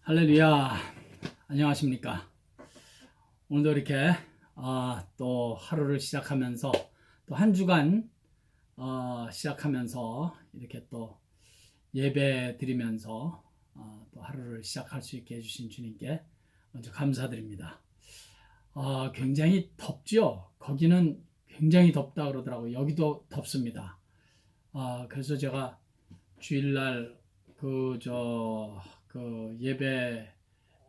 할렐루야. 안녕하십니까. 오늘도 이렇게 또 하루를 시작하면서 또 한 주간 시작하면서 이렇게 또 예배 드리면서 또 하루를 시작할 수 있게 해주신 주님께 먼저 감사드립니다. 굉장히 덥죠. 거기는 굉장히 덥다 그러더라고요. 여기도 덥습니다. 그래서 제가 주일날 그 예배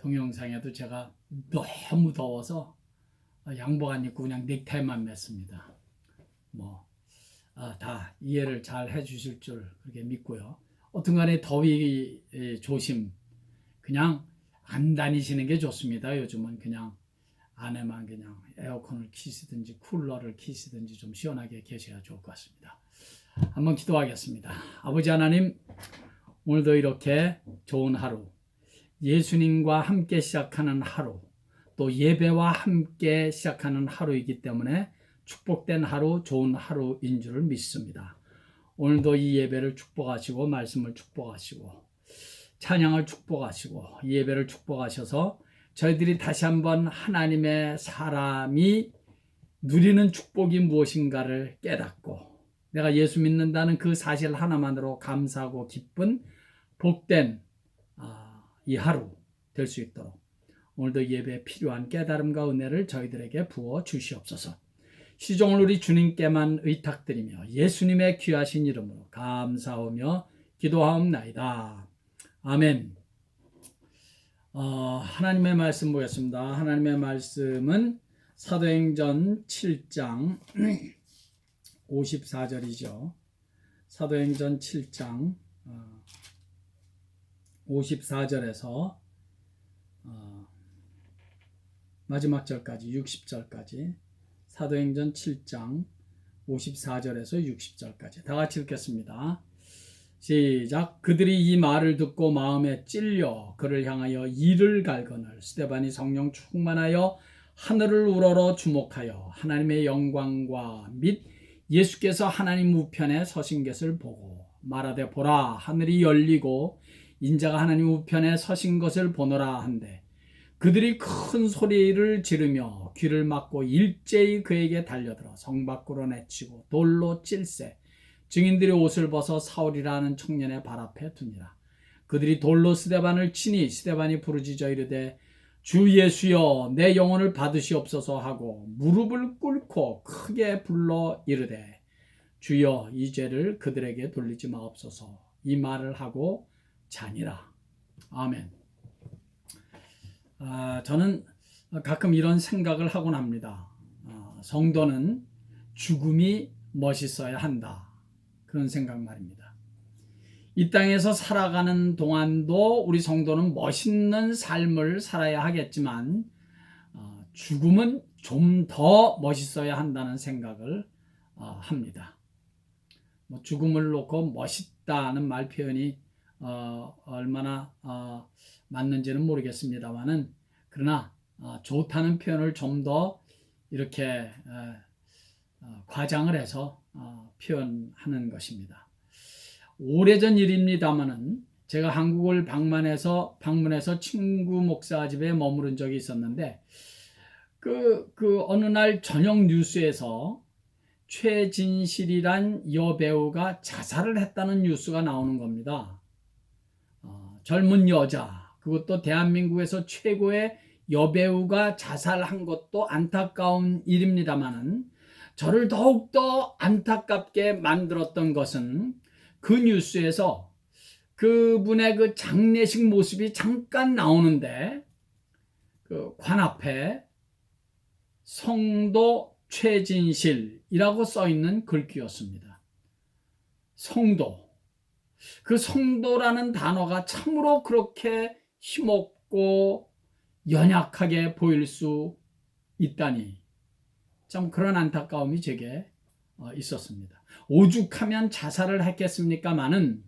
동영상에도 제가 너무 더워서 양복 안 입고 그냥 넥타이만 맸습니다. 다 이해를 잘 해주실 줄 그렇게 믿고요. 어떤간에 더위 조심, 그냥 안 다니시는 게 좋습니다. 요즘은 그냥 안에만 그냥 에어컨을 키시든지 쿨러를 키시든지 좀 시원하게 계셔야 좋을 것 같습니다. 한번 기도하겠습니다. 아버지 하나님, 오늘도 이렇게 좋은 하루, 예수님과 함께 시작하는 하루, 또 예배와 함께 시작하는 하루이기 때문에 축복된 하루, 좋은 하루인 줄 믿습니다. 오늘도 이 예배를 축복하시고 말씀을 축복하시고 찬양을 축복하시고 이 예배를 축복하셔서 저희들이 다시 한번 하나님의 사람이 누리는 축복이 무엇인가를 깨닫고 내가 예수 믿는다는 그 사실 하나만으로 감사하고 기쁜 복된 이 하루 될 수 있도록 오늘도 예배에 필요한 깨달음과 은혜를 저희들에게 부어 주시옵소서. 시종을 우리 주님께만 의탁드리며 예수님의 귀하신 이름으로 감사하며 기도하옵나이다. 아멘. 하나님의 말씀 보겠습니다. 하나님의 말씀은 사도행전 7장 54절이죠. 사도행전 7장 54절에서 마지막 절까지 60절까지 사도행전 7장 54절에서 60절까지 다 같이 읽겠습니다. 시작. 그들이 이 말을 듣고 마음에 찔려 그를 향하여 이를 갈거늘 스데반이 성령 충만하여 하늘을 우러러 주목하여 하나님의 영광과 및 예수께서 하나님 우편에 서신 것을 보고 말하되 보라 하늘이 열리고 인자가 하나님 우편에 서신 것을 보노라 한데 그들이 큰 소리를 지르며 귀를 막고 일제히 그에게 달려들어 성 밖으로 내치고 돌로 찔세 증인들이 옷을 벗어 사울이라 하는 청년의 발 앞에 두니라. 그들이 돌로 스데반을 치니 스데반이 부르짖어 이르되 주 예수여 내 영혼을 받으시옵소서 하고 무릎을 꿇고 크게 불러 이르되 주여 이 죄를 그들에게 돌리지 마옵소서 이 말을 하고 자니라. 아멘. 저는 가끔 이런 생각을 하곤 합니다. 성도는 죽음이 멋있어야 한다. 그런 생각 말입니다. 이 땅에서 살아가는 동안도 우리 성도는 멋있는 삶을 살아야 하겠지만 죽음은 좀 더 멋있어야 한다는 생각을 합니다. 죽음을 놓고 멋있다는 말 표현이 얼마나 맞는지는 모르겠습니다만은 그러나 좋다는 표현을 좀 더 이렇게 과장을 해서 표현하는 것입니다. 오래전 일입니다만은 제가 한국을 방문해서 친구 목사 집에 머무른 적이 있었는데 그 어느 날 저녁 뉴스에서 최진실이란 여배우가 자살을 했다는 뉴스가 나오는 겁니다. 젊은 여자, 그것도 대한민국에서 최고의 여배우가 자살한 것도 안타까운 일입니다만은 저를 더욱더 안타깝게 만들었던 것은 그 뉴스에서 그분의 그 장례식 모습이 잠깐 나오는데 그 관 앞에 성도 최진실이라고 써있는 글귀였습니다. 성도. 그 성도라는 단어가 참으로 그렇게 힘없고 연약하게 보일 수 있다니 참 그런 안타까움이 제게 있었습니다. 오죽하면 자살을 했겠습니까마는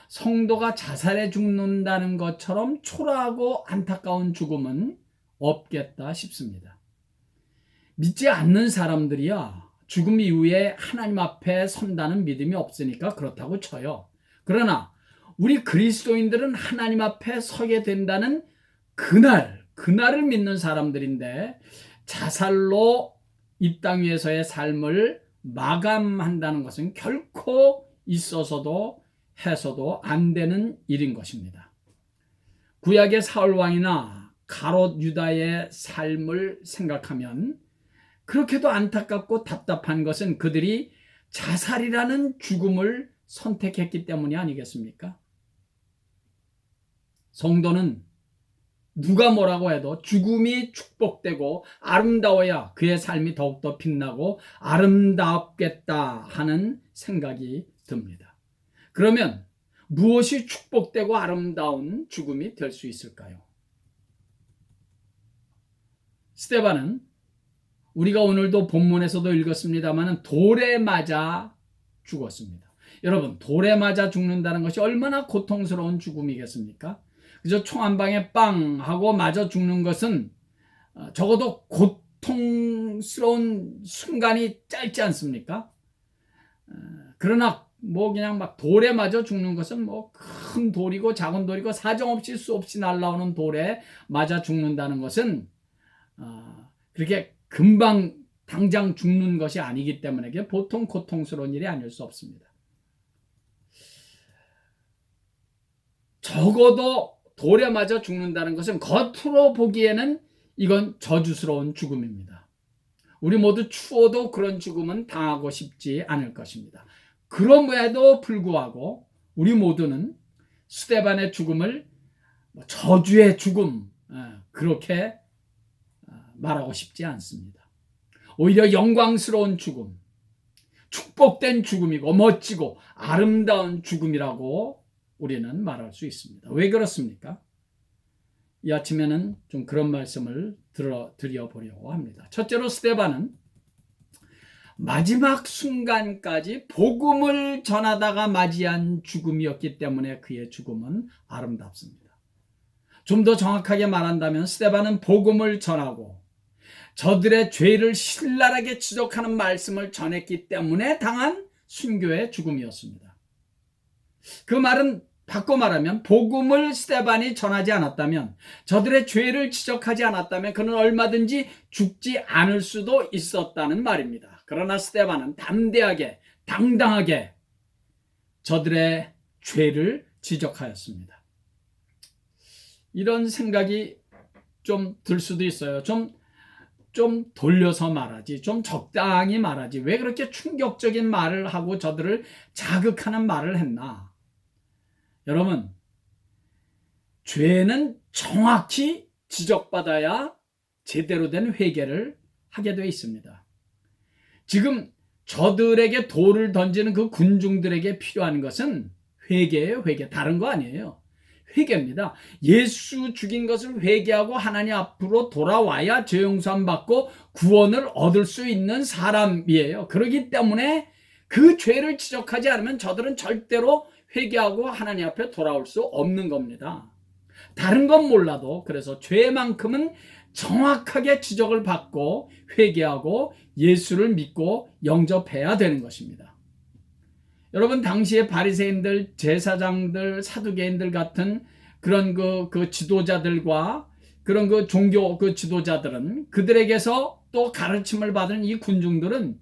성도가 자살해 죽는다는 것처럼 초라하고 안타까운 죽음은 없겠다 싶습니다. 믿지 않는 사람들이야 죽음 이후에 하나님 앞에 선다는 믿음이 없으니까 그렇다고 쳐요. 그러나 우리 그리스도인들은 하나님 앞에 서게 된다는 그날을 믿는 사람들인데 자살로 이 땅 위에서의 삶을 마감한다는 것은 결코 있어서도 해서도 안 되는 일인 것입니다. 구약의 사울왕이나 가롯 유다의 삶을 생각하면 그렇게도 안타깝고 답답한 것은 그들이 자살이라는 죽음을 선택했기 때문이 아니겠습니까? 성도는 누가 뭐라고 해도 죽음이 축복되고 아름다워야 그의 삶이 더욱더 빛나고 아름답겠다 하는 생각이 듭니다. 그러면 무엇이 축복되고 아름다운 죽음이 될 수 있을까요? 스데반은 우리가 오늘도 본문에서도 읽었습니다만 돌에 맞아 죽었습니다. 여러분, 돌에 맞아 죽는다는 것이 얼마나 고통스러운 죽음이겠습니까? 그저 총 한 방에 빵 하고 맞아 죽는 것은 적어도 고통스러운 순간이 짧지 않습니까? 그러나 그냥 막 돌에 맞아 죽는 것은 큰 돌이고 작은 돌이고 사정없이 수없이 날라오는 돌에 맞아 죽는다는 것은 그렇게 금방 당장 죽는 것이 아니기 때문에 이게 보통 고통스러운 일이 아닐 수 없습니다. 적어도 돌에 맞아 죽는다는 것은 겉으로 보기에는 이건 저주스러운 죽음입니다. 우리 모두 추워도 그런 죽음은 당하고 싶지 않을 것입니다. 그럼에도 불구하고 우리 모두는 스데반의 죽음을 저주의 죽음 그렇게 말하고 싶지 않습니다. 오히려 영광스러운 죽음, 축복된 죽음이고 멋지고 아름다운 죽음이라고 우리는 말할 수 있습니다. 왜 그렇습니까? 이 아침에는 좀 그런 말씀을 드려보려고 합니다. 첫째로 스데반은 마지막 순간까지 복음을 전하다가 맞이한 죽음이었기 때문에 그의 죽음은 아름답습니다. 좀 더 정확하게 말한다면 스데반은 복음을 전하고 저들의 죄를 신랄하게 지적하는 말씀을 전했기 때문에 당한 순교의 죽음이었습니다. 그 말은 바꿔 말하면 복음을 스데반이 전하지 않았다면, 저들의 죄를 지적하지 않았다면 그는 얼마든지 죽지 않을 수도 있었다는 말입니다. 그러나 스데반은 담대하게 당당하게 저들의 죄를 지적하였습니다. 이런 생각이 좀 들 수도 있어요. 좀 돌려서 말하지, 좀 적당히 말하지, 왜 그렇게 충격적인 말을 하고 저들을 자극하는 말을 했나? 여러분, 죄는 정확히 지적받아야 제대로 된 회개를 하게 되어 있습니다. 지금 저들에게 돌을 던지는 그 군중들에게 필요한 것은 회개예요. 회개. 다른 거 아니에요. 회개입니다. 예수 죽인 것을 회개하고 하나님 앞으로 돌아와야 죄 용서함 받고 구원을 얻을 수 있는 사람이에요. 그렇기 때문에 그 죄를 지적하지 않으면 저들은 절대로 회개하고 하나님 앞에 돌아올 수 없는 겁니다. 다른 건 몰라도 그래서 죄만큼은 정확하게 지적을 받고 회개하고 예수를 믿고 영접해야 되는 것입니다. 여러분, 당시에 바리새인들, 제사장들, 사두개인들 같은 그런 그 지도자들과 그런 그 종교 그 지도자들은, 그들에게서 또 가르침을 받은 이 군중들은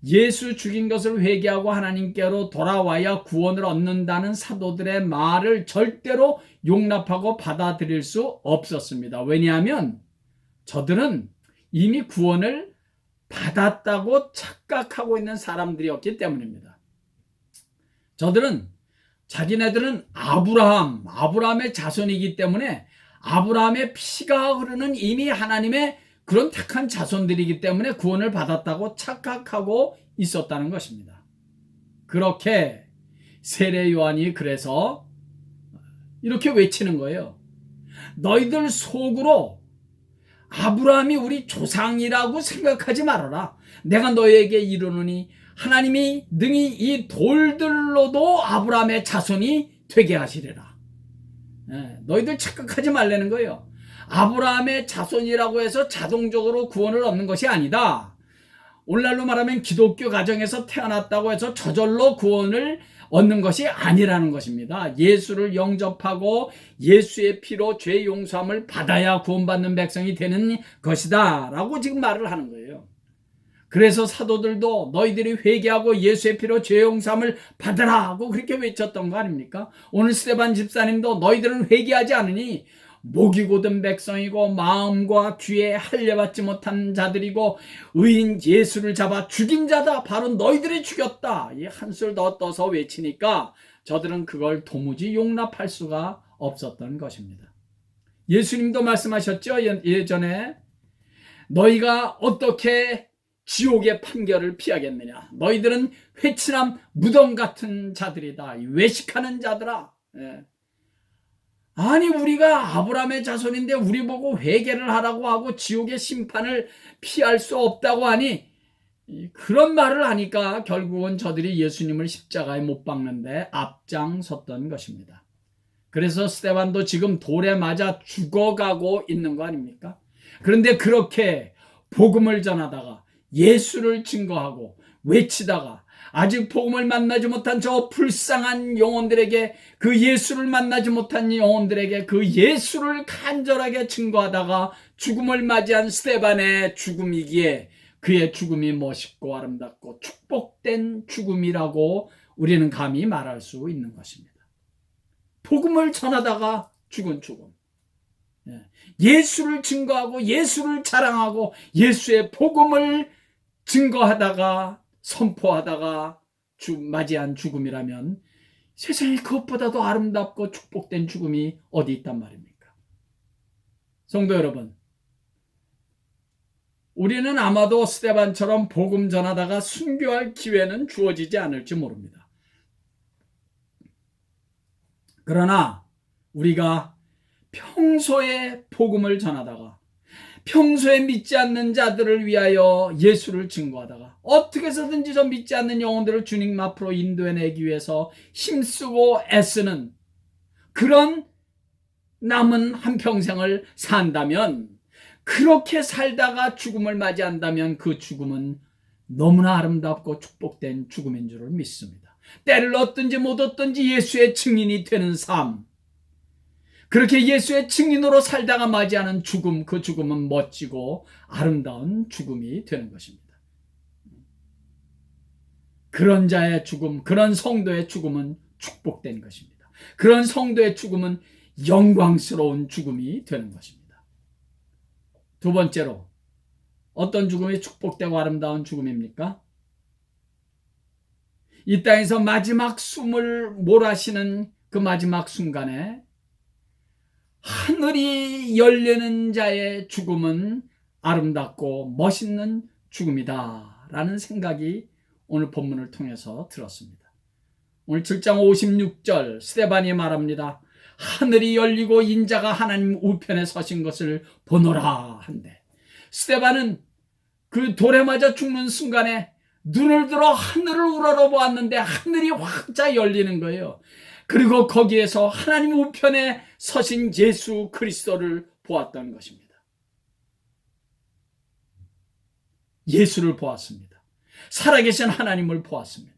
예수 죽인 것을 회개하고 하나님께로 돌아와야 구원을 얻는다는 사도들의 말을 절대로 용납하고 받아들일 수 없었습니다. 왜냐하면 저들은 이미 구원을 받았다고 착각하고 있는 사람들이었기 때문입니다. 저들은 자기네들은 아브라함의 자손이기 때문에 아브라함의 피가 흐르는 이미 하나님의 그런 택한 자손들이기 때문에 구원을 받았다고 착각하고 있었다는 것입니다. 그렇게 세례 요한이 그래서 이렇게 외치는 거예요. 너희들 속으로 아브라함이 우리 조상이라고 생각하지 말아라. 내가 너희에게 이르노니 하나님이 능히 이 돌들로도 아브라함의 자손이 되게 하시리라. 너희들 착각하지 말라는 거예요. 아브라함의 자손이라고 해서 자동적으로 구원을 얻는 것이 아니다. 오늘날로 말하면 기독교 가정에서 태어났다고 해서 저절로 구원을 얻는 것이 아니라는 것입니다. 예수를 영접하고 예수의 피로 죄 용서함을 받아야 구원받는 백성이 되는 것이다 라고 지금 말을 하는 거예요. 그래서 사도들도 너희들이 회개하고 예수의 피로 죄 용서함을 받으라 하고 그렇게 외쳤던 거 아닙니까? 오늘 스데반 집사님도 너희들은 회개하지 않으니 목이 곧은 백성이고 마음과 귀에 할례받지 못한 자들이고 의인 예수를 잡아 죽인 자다. 바로 너희들이 죽였다. 이 한술 더 떠서 외치니까 저들은 그걸 도무지 용납할 수가 없었던 것입니다. 예수님도 말씀하셨죠. 예전에 너희가 어떻게 지옥의 판결을 피하겠느냐. 너희들은 회칠함 무덤 같은 자들이다. 외식하는 자들아. 아니 우리가 아브라함의 자손인데 우리 보고 회개를 하라고 하고 지옥의 심판을 피할 수 없다고 하니 그런 말을 하니까 결국은 저들이 예수님을 십자가에 못 박는데 앞장섰던 것입니다. 그래서 스데반도 지금 돌에 맞아 죽어가고 있는 거 아닙니까? 그런데 그렇게 복음을 전하다가 예수를 증거하고 외치다가 아직 복음을 만나지 못한 저 불쌍한 영혼들에게 그 예수를 만나지 못한 영혼들에게 그 예수를 간절하게 증거하다가 죽음을 맞이한 스데반의 죽음이기에 그의 죽음이 멋있고 아름답고 축복된 죽음이라고 우리는 감히 말할 수 있는 것입니다. 복음을 전하다가 죽은 죽음. 예수를 증거하고 예수를 자랑하고 예수의 복음을 증거하다가 선포하다가 맞이한 죽음이라면 세상에 그것보다도 아름답고 축복된 죽음이 어디 있단 말입니까? 성도 여러분, 우리는 아마도 스데반처럼 복음 전하다가 순교할 기회는 주어지지 않을지 모릅니다. 그러나 우리가 평소에 복음을 전하다가 평소에 믿지 않는 자들을 위하여 예수를 증거하다가 어떻게 해서든지 저 믿지 않는 영혼들을 주님 앞으로 인도해내기 위해서 힘쓰고 애쓰는 그런 남은 한평생을 산다면, 그렇게 살다가 죽음을 맞이한다면 그 죽음은 너무나 아름답고 축복된 죽음인 줄을 믿습니다. 때를 얻든지 못 얻든지 예수의 증인이 되는 삶, 그렇게 예수의 증인으로 살다가 맞이하는 죽음, 그 죽음은 멋지고 아름다운 죽음이 되는 것입니다. 그런 자의 죽음, 그런 성도의 죽음은 축복된 것입니다. 그런 성도의 죽음은 영광스러운 죽음이 되는 것입니다. 두 번째로, 어떤 죽음이 축복되고 아름다운 죽음입니까? 이 땅에서 마지막 숨을 몰아쉬는 그 마지막 순간에 하늘이 열리는 자의 죽음은 아름답고 멋있는 죽음이다 라는 생각이 오늘 본문을 통해서 들었습니다. 오늘 7장 56절 스데반이 말합니다. 하늘이 열리고 인자가 하나님 우편에 서신 것을 보노라 한데, 스데반은 그 돌에 맞아 죽는 순간에 눈을 들어 하늘을 우러러보았는데 하늘이 확자 열리는 거예요. 그리고 거기에서 하나님 우편에 서신 예수 그리스도를 보았던 것입니다. 예수를 보았습니다. 살아계신 하나님을 보았습니다.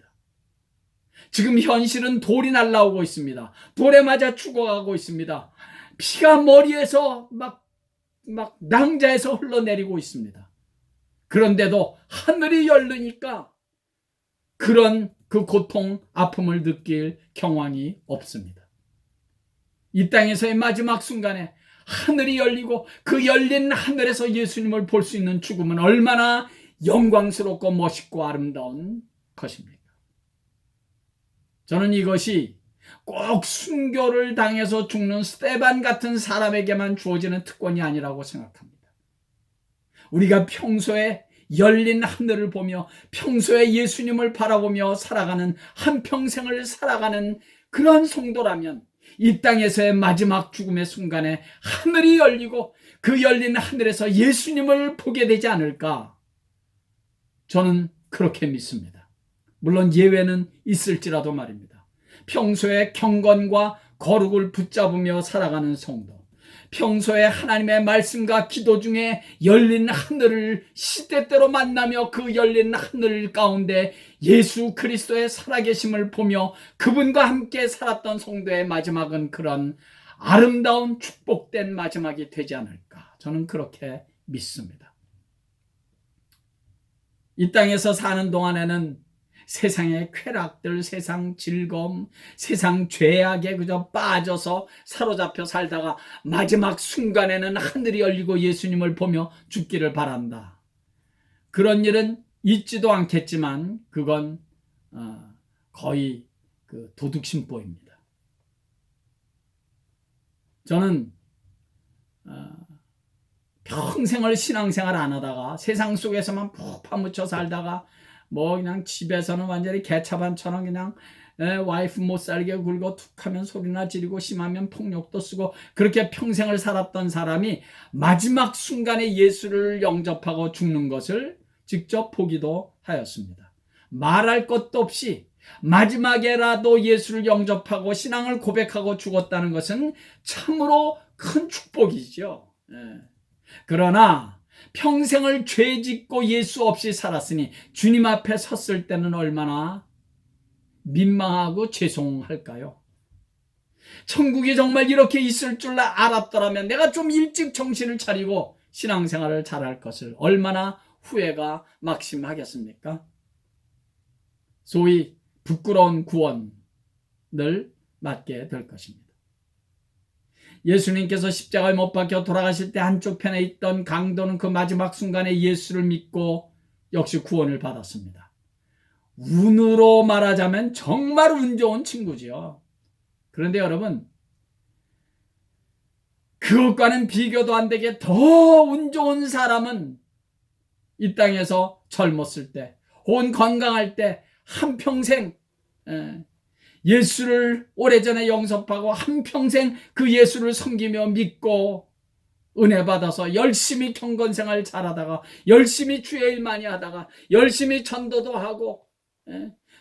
지금 현실은 돌이 날라오고 있습니다. 돌에 맞아 죽어가고 있습니다. 피가 머리에서 막 낭자에서 흘러내리고 있습니다. 그런데도 하늘이 열리니까 그런 그 고통, 아픔을 느낄 경황이 없습니다. 이 땅에서의 마지막 순간에 하늘이 열리고 그 열린 하늘에서 예수님을 볼 수 있는 죽음은 얼마나 영광스럽고 멋있고 아름다운 것입니까? 저는 이것이 꼭 순교를 당해서 죽는 스데반 같은 사람에게만 주어지는 특권이 아니라고 생각합니다. 우리가 평소에 열린 하늘을 보며 평소에 예수님을 바라보며 살아가는 한평생을 살아가는 그런 성도라면 이 땅에서의 마지막 죽음의 순간에 하늘이 열리고 그 열린 하늘에서 예수님을 보게 되지 않을까, 저는 그렇게 믿습니다. 물론 예외는 있을지라도 말입니다. 평소에 경건과 거룩을 붙잡으며 살아가는 성도, 평소에 하나님의 말씀과 기도 중에 열린 하늘을 시대때로 만나며 그 열린 하늘 가운데 예수 그리스도의 살아계심을 보며 그분과 함께 살았던 성도의 마지막은 그런 아름다운 축복된 마지막이 되지 않을까, 저는 그렇게 믿습니다. 이 땅에서 사는 동안에는 세상의 쾌락들, 세상 즐거움, 세상 죄악에 그저 빠져서 사로잡혀 살다가 마지막 순간에는 하늘이 열리고 예수님을 보며 죽기를 바란다. 그런 일은 있지도 않겠지만 그건 거의 그 도둑심보입니다. 저는 평생을 신앙생활 안 하다가 세상 속에서만 푹 파묻혀 살다가 뭐 그냥 집에서는 완전히 개차반처럼 그냥 와이프 못 살게 굴고 툭하면 소리나 지르고 심하면 폭력도 쓰고 그렇게 평생을 살았던 사람이 마지막 순간에 예수를 영접하고 죽는 것을 직접 보기도 하였습니다. 말할 것도 없이 마지막에라도 예수를 영접하고 신앙을 고백하고 죽었다는 것은 참으로 큰 축복이죠. 그러나 평생을 죄 짓고 예수 없이 살았으니 주님 앞에 섰을 때는 얼마나 민망하고 죄송할까요? 천국이 정말 이렇게 있을 줄 알았더라면 내가 좀 일찍 정신을 차리고 신앙생활을 잘할 것을 얼마나 후회가 막심하겠습니까? 소위 부끄러운 구원을 맞게 될 것입니다. 예수님께서 십자가에 못 박혀 돌아가실 때 한쪽 편에 있던 강도는 그 마지막 순간에 예수를 믿고 역시 구원을 받았습니다. 운으로 말하자면 정말 운 좋은 친구지요. 그런데 여러분, 그것과는 비교도 안 되게 더 운 좋은 사람은 이 땅에서 젊었을 때, 혹은 건강할 때 한평생 예수를 오래전에 영접하고 한평생 그 예수를 섬기며 믿고 은혜 받아서 열심히 경건생활 잘하다가 열심히 주의 일 많이 하다가 열심히 전도도 하고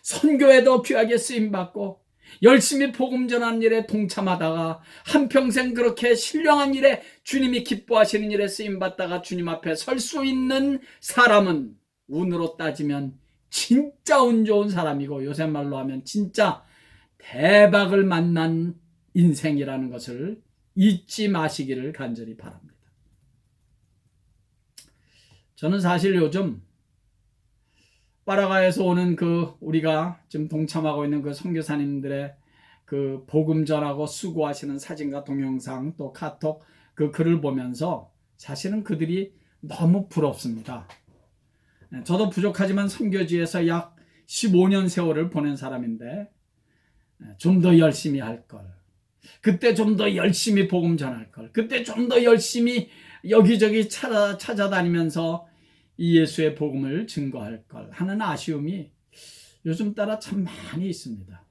선교에도 귀하게 쓰임받고 열심히 복음 전하는 일에 동참하다가 한평생 그렇게 신령한 일에 주님이 기뻐하시는 일에 쓰임받다가 주님 앞에 설 수 있는 사람은 운으로 따지면 진짜 운 좋은 사람이고 요새 말로 하면 진짜 대박을 만난 인생이라는 것을 잊지 마시기를 간절히 바랍니다. 저는 사실 요즘 파라과에서 오는 그 우리가 지금 동참하고 있는 그 선교사님들의 그 복음 전하고 수고하시는 사진과 동영상 또 카톡 그 글을 보면서 사실은 그들이 너무 부럽습니다. 저도 부족하지만 선교지에서 약 15년 세월을 보낸 사람인데 좀 더 열심히 할 걸, 그때 좀 더 열심히 복음 전할 걸, 그때 좀 더 열심히 여기저기 찾아다니면서 이 예수의 복음을 증거할 걸 하는 아쉬움이 요즘 따라 참 많이 있습니다.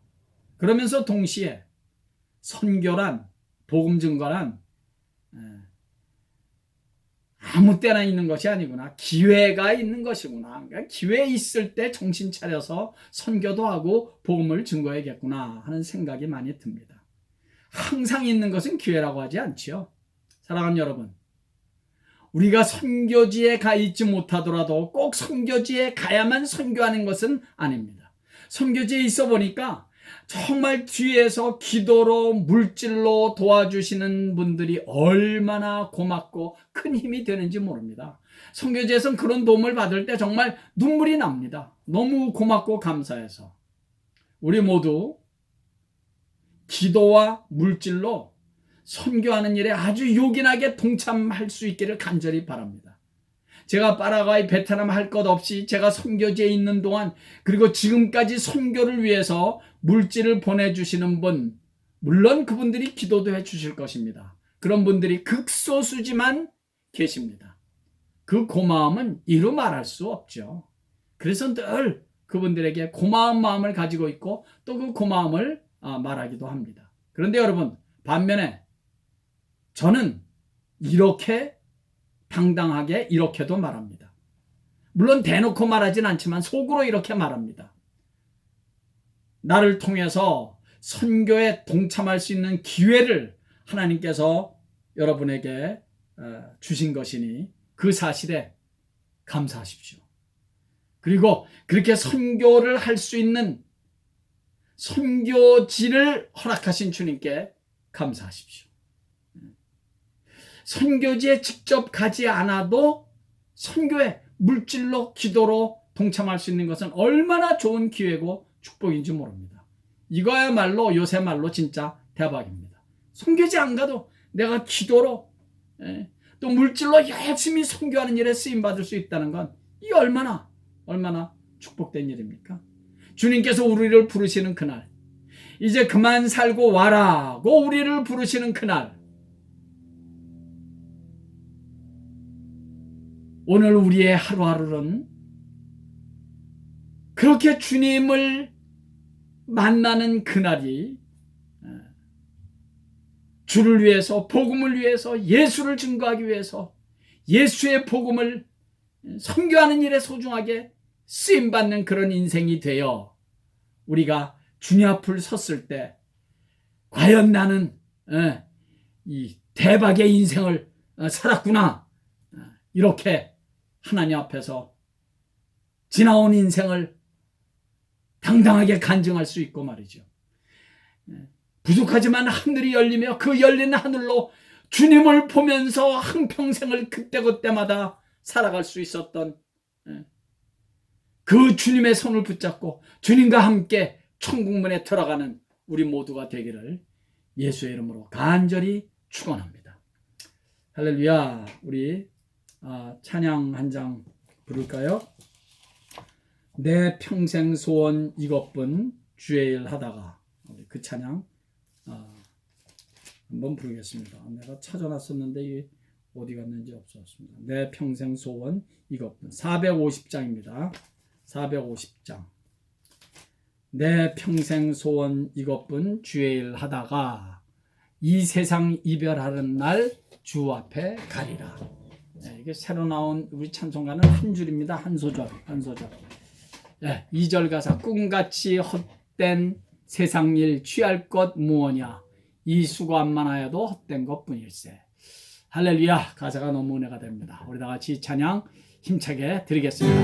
그러면서 동시에 선교란, 복음 증거란 아무 때나 있는 것이 아니구나, 기회가 있는 것이구나, 그러니까 기회 있을 때 정신 차려서 선교도 하고 복음을 증거해야겠구나 하는 생각이 많이 듭니다. 항상 있는 것은 기회라고 하지 않지요. 사랑하는 여러분, 우리가 선교지에 가 있지 못하더라도 꼭 선교지에 가야만 선교하는 것은 아닙니다. 선교지에 있어 보니까 정말 뒤에서 기도로 물질로 도와주시는 분들이 얼마나 고맙고 큰 힘이 되는지 모릅니다. 선교지에서는 그런 도움을 받을 때 정말 눈물이 납니다. 너무 고맙고 감사해서 우리 모두 기도와 물질로 선교하는 일에 아주 요긴하게 동참할 수 있기를 간절히 바랍니다. 제가 파라과이, 베트남 할 것 없이 제가 선교지에 있는 동안, 그리고 지금까지 선교를 위해서 물질을 보내주시는 분, 물론 그분들이 기도도 해주실 것입니다. 그런 분들이 극소수지만 계십니다. 그 고마움은 이루 말할 수 없죠. 그래서 늘 그분들에게 고마운 마음을 가지고 있고 또 그 고마움을 말하기도 합니다. 그런데 여러분, 반면에 저는 이렇게 당당하게 이렇게도 말합니다. 물론 대놓고 말하진 않지만 속으로 이렇게 말합니다. 나를 통해서 선교에 동참할 수 있는 기회를 하나님께서 여러분에게 주신 것이니 그 사실에 감사하십시오. 그리고 그렇게 선교를 할 수 있는 선교지를 허락하신 주님께 감사하십시오. 선교지에 직접 가지 않아도 선교에 물질로 기도로 동참할 수 있는 것은 얼마나 좋은 기회고 축복인지 모릅니다. 이거야말로 요새 말로 진짜 대박입니다. 선교지 안 가도 내가 기도로 또 물질로 열심히 선교하는 일에 쓰임받을 수 있다는 건 이 얼마나 축복된 일입니까? 주님께서 우리를 부르시는 그날, 이제 그만 살고 와라고 우리를 부르시는 그날, 오늘 우리의 하루하루는 그렇게 주님을 만나는 그날이 주를 위해서, 복음을 위해서, 예수를 증거하기 위해서 예수의 복음을 선교하는 일에 소중하게 쓰임받는 그런 인생이 되어 우리가 주님 앞을 섰을 때 과연 나는 이 대박의 인생을 살았구나, 이렇게 하나님 앞에서 지나온 인생을 당당하게 간증할 수 있고 말이죠. 부족하지만 하늘이 열리며 그 열린 하늘로 주님을 보면서 한평생을 그때그때마다 살아갈 수 있었던 그 주님의 손을 붙잡고 주님과 함께 천국문에 들어가는 우리 모두가 되기를 예수의 이름으로 간절히 축원합니다. 할렐루야. 우리 찬양 한 장 부를까요? 내 평생 소원 이것뿐 주의 일 하다가, 그 찬양 한번 부르겠습니다. 내가 찾아놨었는데 이게 어디 갔는지 없었습니다. 내 평생 소원 이것뿐. 450장입니다. 450장. 내 평생 소원 이것뿐 주의 일 하다가 이 세상 이별하는 날 주 앞에 가리라. 이게 새로 나온 우리 찬송가는 한 줄입니다. 한 소절. 2절 가사. 꿈같이 헛된 세상 일 취할 것 무엇냐, 이 수고함만 하여도 헛된 것뿐일세. 할렐루야. 가사가 너무 은혜가 됩니다. 우리 다 같이 찬양 힘차게 드리겠습니다.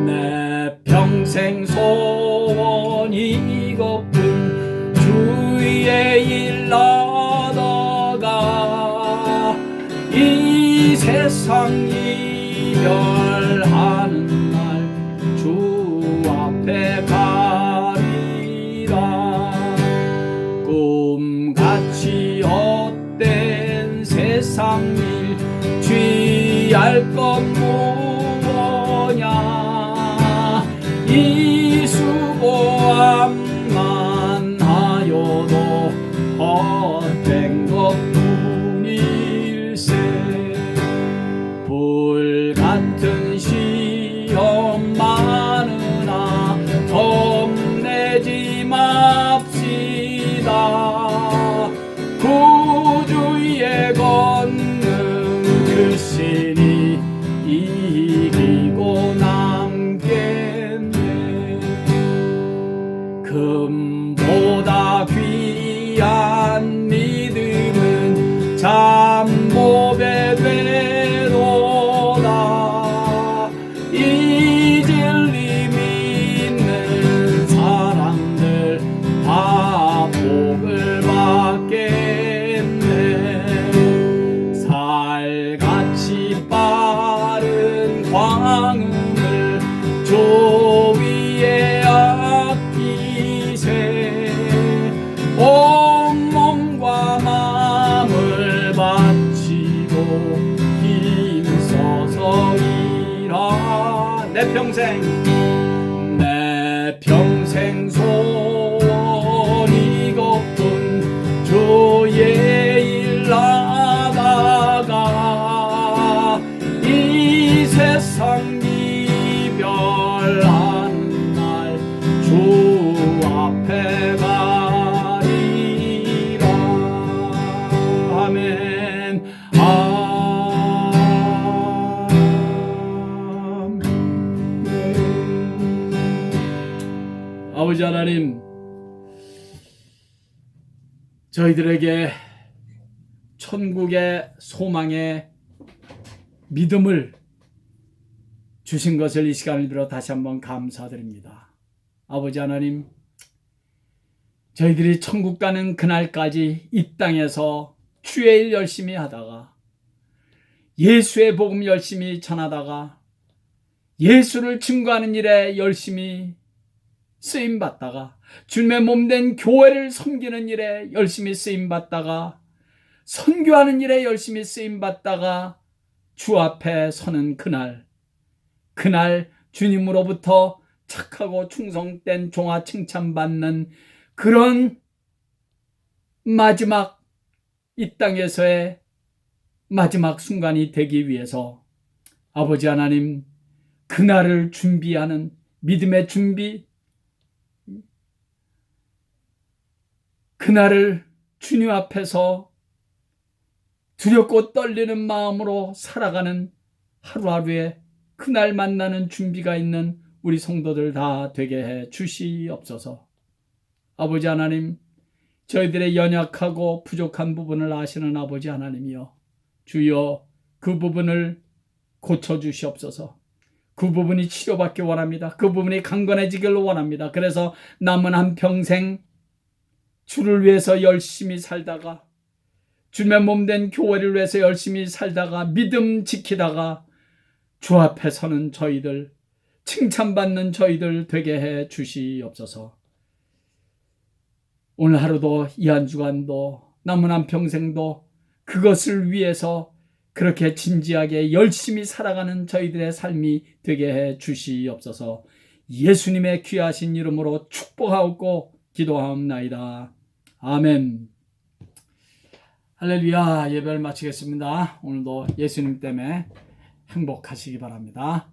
내 평생 소원이 이것뿐 주의 일 하다가 이 세상 이별하는 날 주 앞에 가리라. 꿈같이 헛된 세상 일 취할 것 무엇냐, 이 수고함만 하여도 헛된 것뿐일세. 불같은 시험 많으나 겁내지 맙시다. 구주의 권능 그 신이 이기고 남겠네. 금보다 귀한 믿음은 잠못에 되도다. 이 진리 믿는 사람들 다 복을 받겠네. 살같이 빠른 광음을 조 위에 아끼세. 온 몸과 마음을 바치고 힘써서 일하. 내 평생 소원 이것뿐 주의 일 하다가 이 세상 이별하는 날 주 앞에 가리라. 아멘. 아버지 하나님, 저희들에게 천국의 소망의 믿음을 주신 것을 이 시간을 빌어 다시 한번 감사드립니다. 아버지 하나님, 저희들이 천국 가는 그날까지 이 땅에서 주의 일 열심히 하다가 예수의 복음 열심히 전하다가 예수를 증거하는 일에 열심히 쓰임받다가 주님의 몸된 교회를 섬기는 일에 열심히 쓰임받다가 선교하는 일에 열심히 쓰임받다가 주 앞에 서는 그날 주님으로부터 착하고 충성된 종아 칭찬받는 그런 마지막 이 땅에서의 마지막 순간이 되기 위해서 아버지 하나님, 그날을 준비하는 믿음의 준비, 그날을 주님 앞에서 두렵고 떨리는 마음으로 살아가는 하루하루의 그날 만나는 준비가 있는 우리 성도들 다 되게 해 주시옵소서. 아버지 하나님, 저희들의 연약하고 부족한 부분을 아시는 아버지 하나님이여, 주여 그 부분을 고쳐주시옵소서. 그 부분이 치료받기 원합니다. 그 부분이 강건해지기를 원합니다. 그래서 남은 한평생 주를 위해서 열심히 살다가 주님의 몸된 교회를 위해서 열심히 살다가 믿음 지키다가 주 앞에 서는 저희들, 칭찬받는 저희들 되게 해 주시옵소서. 오늘 하루도 이 한 주간도 남은 한평생도 그것을 위해서 그렇게 진지하게 열심히 살아가는 저희들의 삶이 되게 해 주시옵소서. 예수님의 귀하신 이름으로 축복하옵고 기도하옵나이다. 아멘. 할렐루야. 예배를 마치겠습니다. 오늘도 예수님 때문에 행복하시기 바랍니다.